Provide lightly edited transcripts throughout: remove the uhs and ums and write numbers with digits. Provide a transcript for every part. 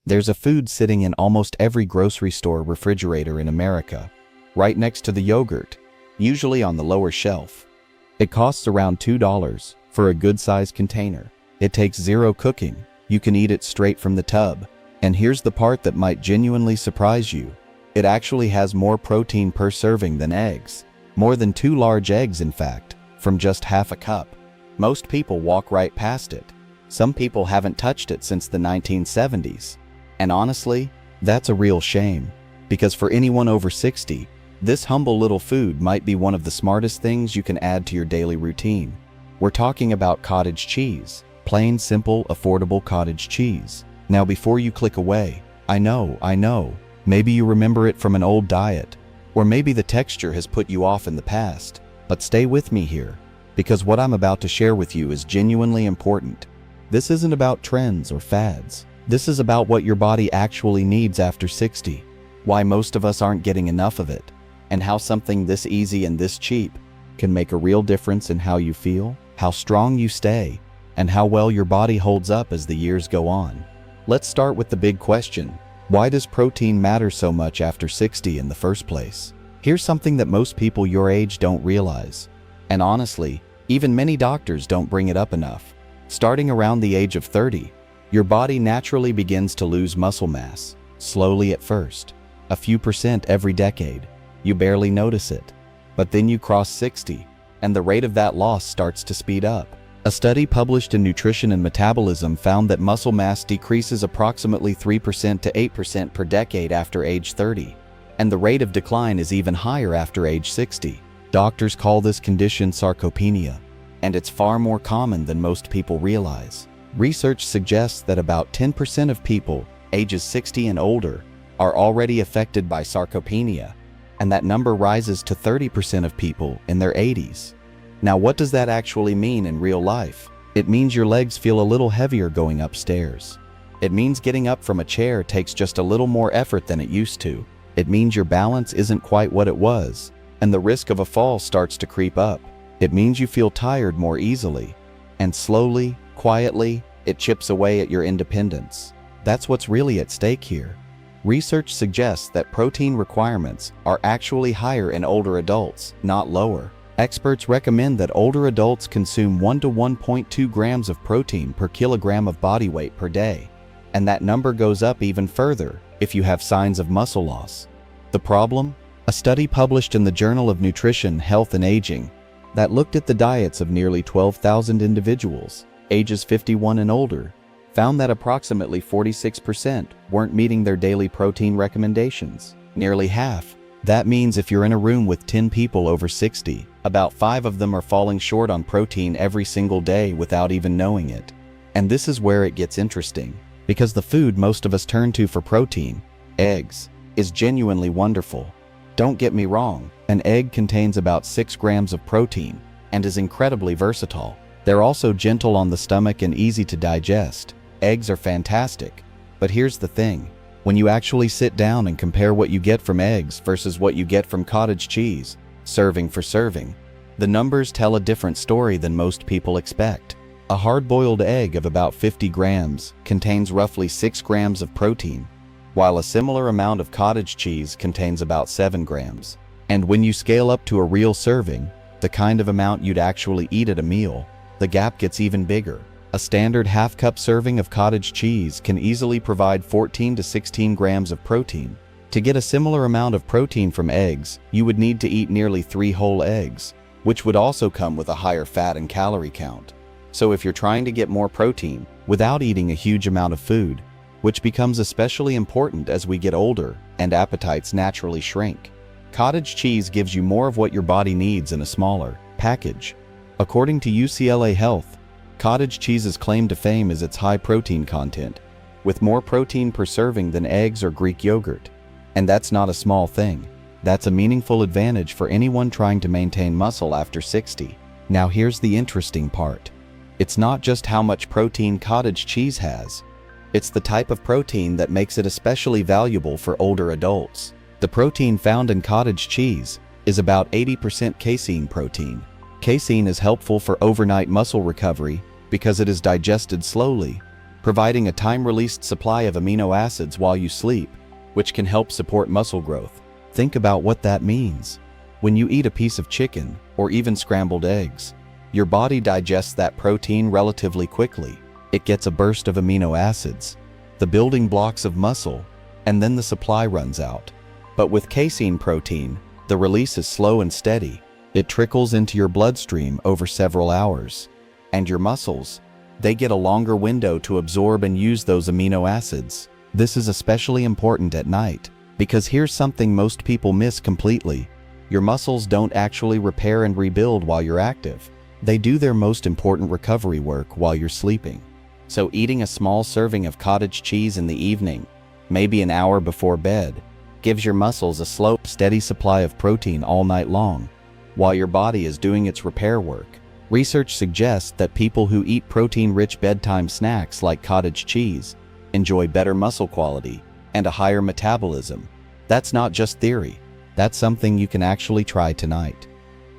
There's a food sitting in almost every grocery store refrigerator in America, right next to the yogurt, usually on the lower shelf. It costs around $2 for a good-sized container. It takes zero cooking. You can eat it straight from the tub. And here's the part that might genuinely surprise you. It actually has more protein per serving than eggs. More than 2 large eggs, in fact, from just half a cup. Most people walk right past it. Some people haven't touched it since the 1970s. And honestly, that's a real shame. Because for anyone over 60, this humble little food might be one of the smartest things you can add to your daily routine. We're talking about cottage cheese. Plain, simple, affordable cottage cheese. Now before you click away, I know, maybe you remember it from an old diet, or maybe the texture has put you off in the past, but stay with me here, because what I'm about to share with you is genuinely important. This isn't about trends or fads. This is about what your body actually needs after 60, why most of us aren't getting enough of it, and how something this easy and this cheap can make a real difference in how you feel, how strong you stay, and how well your body holds up as the years go on. Let's start with the big question. Why does protein matter so much after 60 in the first place? Here's something that most people your age don't realize. And honestly, even many doctors don't bring it up enough. Starting around the age of 30, your body naturally begins to lose muscle mass, slowly at first, a few percent every decade. You barely notice it. But then you cross 60, and the rate of that loss starts to speed up. A study published in Nutrition and Metabolism found that muscle mass decreases approximately 3% to 8% per decade after age 30, and the rate of decline is even higher after age 60. Doctors call this condition sarcopenia, and it's far more common than most people realize. Research suggests that about 10% of people ages 60 and older are already affected by sarcopenia, and that number rises to 30% of people in their 80s. Now, what does that actually mean in real life? It means your legs feel a little heavier going upstairs. It means getting up from a chair takes just a little more effort than it used to. It means your balance isn't quite what it was, and the risk of a fall starts to creep up. It means you feel tired more easily, and slowly, quietly, it chips away at your independence. That's what's really at stake here. Research suggests that protein requirements are actually higher in older adults, not lower. Experts recommend that older adults consume 1 to 1.2 grams of protein per kilogram of body weight per day, and that number goes up even further if you have signs of muscle loss. The problem? A study published in the Journal of Nutrition, Health and Aging that looked at the diets of nearly 12,000 individuals, ages 51 and older, found that approximately 46% weren't meeting their daily protein recommendations. Nearly half. That means if you're in a room with 10 people over 60, about 5 of them are falling short on protein every single day without even knowing it. And this is where it gets interesting, because the food most of us turn to for protein, eggs, is genuinely wonderful. Don't get me wrong, an egg contains about 6 grams of protein and is incredibly versatile. They're also gentle on the stomach and easy to digest. Eggs are fantastic. But here's the thing. When you actually sit down and compare what you get from eggs versus what you get from cottage cheese, serving for serving, the numbers tell a different story than most people expect. A hard-boiled egg of about 50 grams contains roughly 6 grams of protein, while a similar amount of cottage cheese contains about 7 grams. And when you scale up to a real serving, the kind of amount you'd actually eat at a meal, the gap gets even bigger. A standard half-cup serving of cottage cheese can easily provide 14 to 16 grams of protein. To get a similar amount of protein from eggs, you would need to eat nearly 3 whole eggs, which would also come with a higher fat and calorie count. So if you're trying to get more protein without eating a huge amount of food, which becomes especially important as we get older and appetites naturally shrink, cottage cheese gives you more of what your body needs in a smaller package. According to UCLA Health, cottage cheese's claim to fame is its high protein content, with more protein per serving than eggs or Greek yogurt. And that's not a small thing. That's a meaningful advantage for anyone trying to maintain muscle after 60. Now here's the interesting part. It's not just how much protein cottage cheese has. It's the type of protein that makes it especially valuable for older adults. The protein found in cottage cheese is about 80% casein protein. Casein is helpful for overnight muscle recovery because it is digested slowly, providing a time-released supply of amino acids while you sleep, which can help support muscle growth. Think about what that means. When you eat a piece of chicken, or even scrambled eggs, your body digests that protein relatively quickly. It gets a burst of amino acids, the building blocks of muscle, and then the supply runs out. But with casein protein, the release is slow and steady. It trickles into your bloodstream over several hours. And your muscles, they get a longer window to absorb and use those amino acids. This is especially important at night, because here's something most people miss completely. Your muscles don't actually repair and rebuild while you're active. They do their most important recovery work while you're sleeping. So eating a small serving of cottage cheese in the evening, maybe an hour before bed, gives your muscles a slow, steady supply of protein all night long, while your body is doing its repair work. Research suggests that people who eat protein-rich bedtime snacks like cottage cheese enjoy better muscle quality and a higher metabolism. That's not just theory. That's something you can actually try tonight.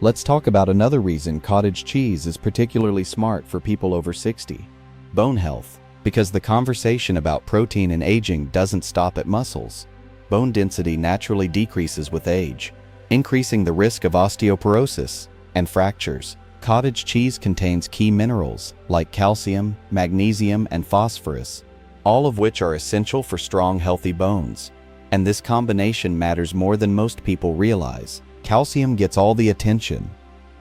Let's talk about another reason cottage cheese is particularly smart for people over 60. Bone health. Because the conversation about protein and aging doesn't stop at muscles. Bone density naturally decreases with age, increasing the risk of osteoporosis and fractures. Cottage cheese contains key minerals like calcium, magnesium, and phosphorus, all of which are essential for strong, healthy bones. And this combination matters more than most people realize. Calcium gets all the attention.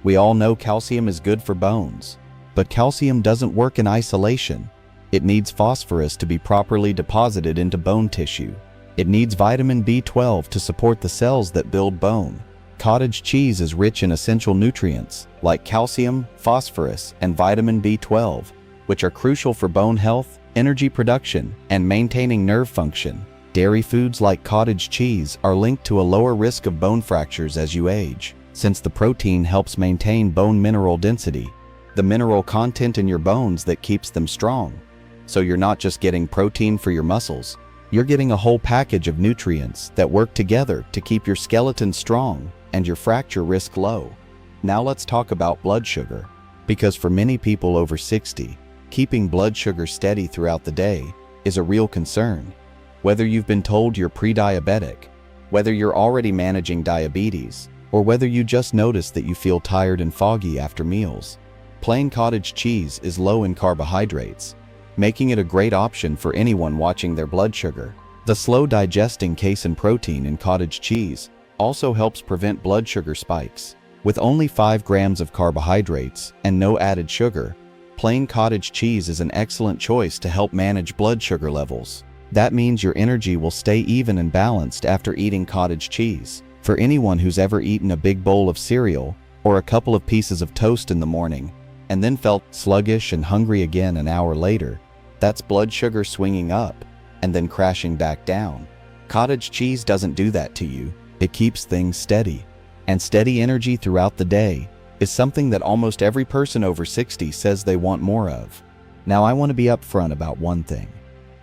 We all know calcium is good for bones. But calcium doesn't work in isolation. It needs phosphorus to be properly deposited into bone tissue. It needs vitamin B12 to support the cells that build bone. Cottage cheese is rich in essential nutrients like calcium, phosphorus, and vitamin B12, which are crucial for bone health, energy production, and maintaining nerve function. Dairy foods like cottage cheese are linked to a lower risk of bone fractures as you age, since the protein helps maintain bone mineral density, the mineral content in your bones that keeps them strong. So you're not just getting protein for your muscles, you're getting a whole package of nutrients that work together to keep your skeleton strong and your fracture risk low. Now let's talk about blood sugar. Because for many people over 60, keeping blood sugar steady throughout the day is a real concern. Whether you've been told you're pre-diabetic, whether you're already managing diabetes, or whether you just notice that you feel tired and foggy after meals, plain cottage cheese is low in carbohydrates, making it a great option for anyone watching their blood sugar. The slow digesting casein protein in cottage cheese also helps prevent blood sugar spikes. With only 5 grams of carbohydrates and no added sugar, plain cottage cheese is an excellent choice to help manage blood sugar levels. That means your energy will stay even and balanced after eating cottage cheese. For anyone who's ever eaten a big bowl of cereal or a couple of pieces of toast in the morning and then felt sluggish and hungry again an hour later, that's blood sugar swinging up and then crashing back down. Cottage cheese doesn't do that to you. It keeps things steady. And steady energy throughout the day is something that almost every person over 60 says they want more of. Now I want to be upfront about one thing,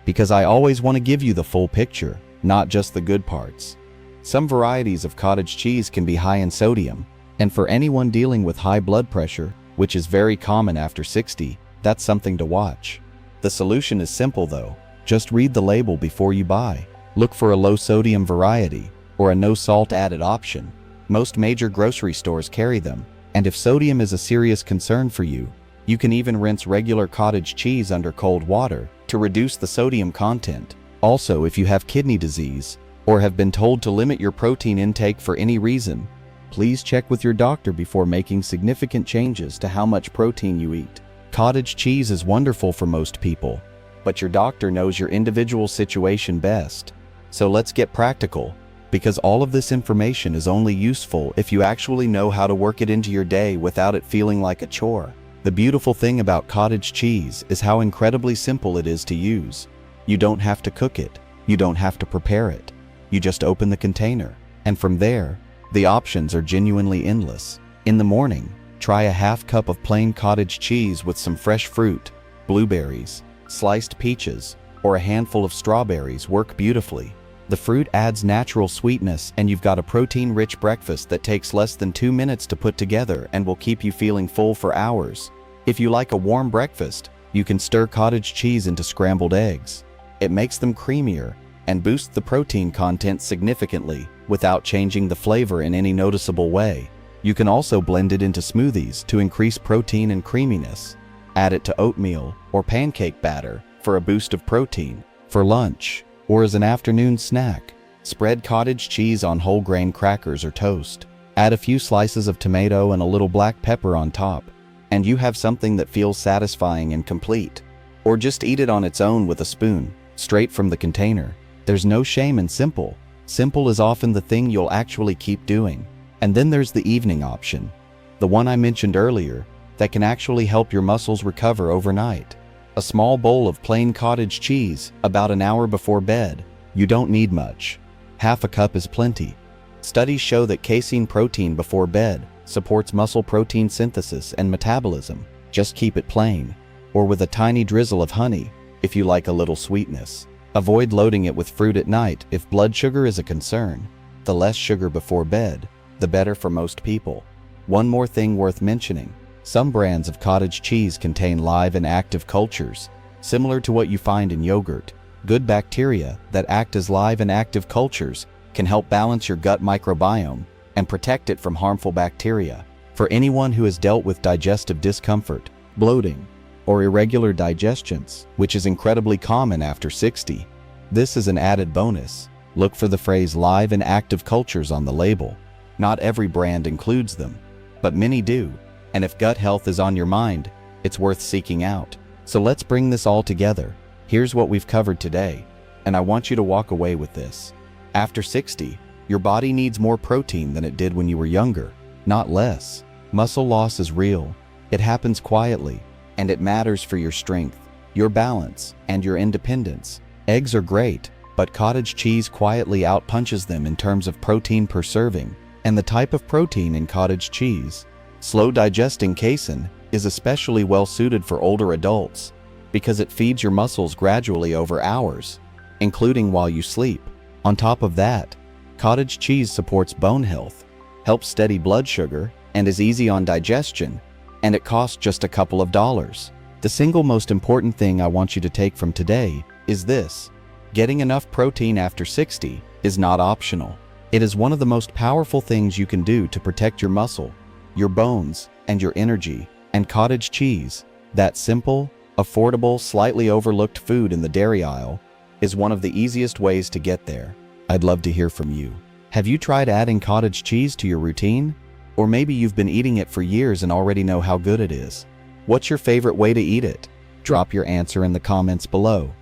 because I always want to give you the full picture, not just the good parts. Some varieties of cottage cheese can be high in sodium, and for anyone dealing with high blood pressure, which is very common after 60, that's something to watch. The solution is simple though. Just read the label before you buy. Look for a low sodium variety or a no salt added option. Most major grocery stores carry them, and if sodium is a serious concern for you, you can even rinse regular cottage cheese under cold water to reduce the sodium content. Also, if you have kidney disease or have been told to limit your protein intake for any reason, please check with your doctor before making significant changes to how much protein you eat. Cottage cheese is wonderful for most people, but your doctor knows your individual situation best. So let's get practical, because all of this information is only useful if you actually know how to work it into your day without it feeling like a chore. The beautiful thing about cottage cheese is how incredibly simple it is to use. You don't have to cook it. You don't have to prepare it. You just open the container, and from there, the options are genuinely endless. In the morning, try a half cup of plain cottage cheese with some fresh fruit, blueberries, sliced peaches, or a handful of strawberries work beautifully. The fruit adds natural sweetness, and you've got a protein-rich breakfast that takes less than 2 minutes to put together and will keep you feeling full for hours. If you like a warm breakfast, You can stir cottage cheese into scrambled eggs. It makes them creamier and boosts the protein content significantly without changing the flavor in any noticeable way. You can also blend it into smoothies to increase protein and creaminess. Add it to oatmeal or pancake batter for a boost of protein. For lunch or as an afternoon snack, spread cottage cheese on whole grain crackers or toast. Add a few slices of tomato and a little black pepper on top, and you have something that feels satisfying and complete. Or just eat it on its own with a spoon, straight from the container. There's no shame in simple. Simple is often the thing you'll actually keep doing. And then there's the evening option, the one I mentioned earlier, that can actually help your muscles recover overnight. A small bowl of plain cottage cheese about an hour before bed. You don't need much. Half a cup is plenty. Studies show that casein protein before bed supports muscle protein synthesis and metabolism. Just keep it plain, or with a tiny drizzle of honey if you like a little sweetness. Avoid loading it with fruit at night if blood sugar is a concern. The less sugar before bed, the better for most people. One more thing worth mentioning. Some brands of cottage cheese contain live and active cultures, similar to what you find in yogurt. Good bacteria that act as live and active cultures can help balance your gut microbiome and protect it from harmful bacteria. For anyone who has dealt with digestive discomfort, bloating, or irregular digestions, which is incredibly common after 60, this is an added bonus. Look for the phrase live and active cultures on the label. Not every brand includes them, but many do. And if gut health is on your mind, it's worth seeking out. So let's bring this all together. Here's what we've covered today, and I want you to walk away with this. After 60, your body needs more protein than it did when you were younger, not less. Muscle loss is real. It happens quietly, and it matters for your strength, your balance, and your independence. Eggs are great, but cottage cheese quietly outpunches them in terms of protein per serving. And the type of protein in cottage cheese, slow digesting casein, is especially well suited for older adults because it feeds your muscles gradually over hours, including while you sleep. On top of that, cottage cheese supports bone health, helps steady blood sugar, and is easy on digestion, and it costs just a couple of dollars. The single most important thing I want you to take from today is this: getting enough protein after 60 is not optional. It is one of the most powerful things you can do to protect your muscle, your bones, and your energy. And cottage cheese, that simple, affordable, slightly overlooked food in the dairy aisle, is one of the easiest ways to get there. I'd love to hear from you. Have you tried adding cottage cheese to your routine? Or maybe you've been eating it for years and already know how good it is. What's your favorite way to eat it? Drop your answer in the comments below.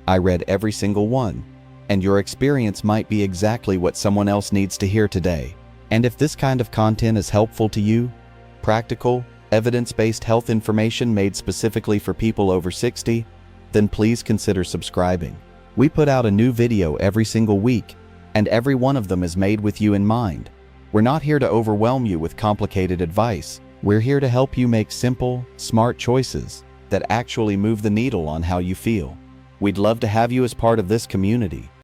I read every single one, and your experience might be exactly what someone else needs to hear today. And if this kind of content is helpful to you, practical, evidence-based health information made specifically for people over 60, then please consider subscribing. We put out a new video every single week, and every one of them is made with you in mind. We're not here to overwhelm you with complicated advice. We're here to help you make simple, smart choices that actually move the needle on how you feel. We'd love to have you as part of this community.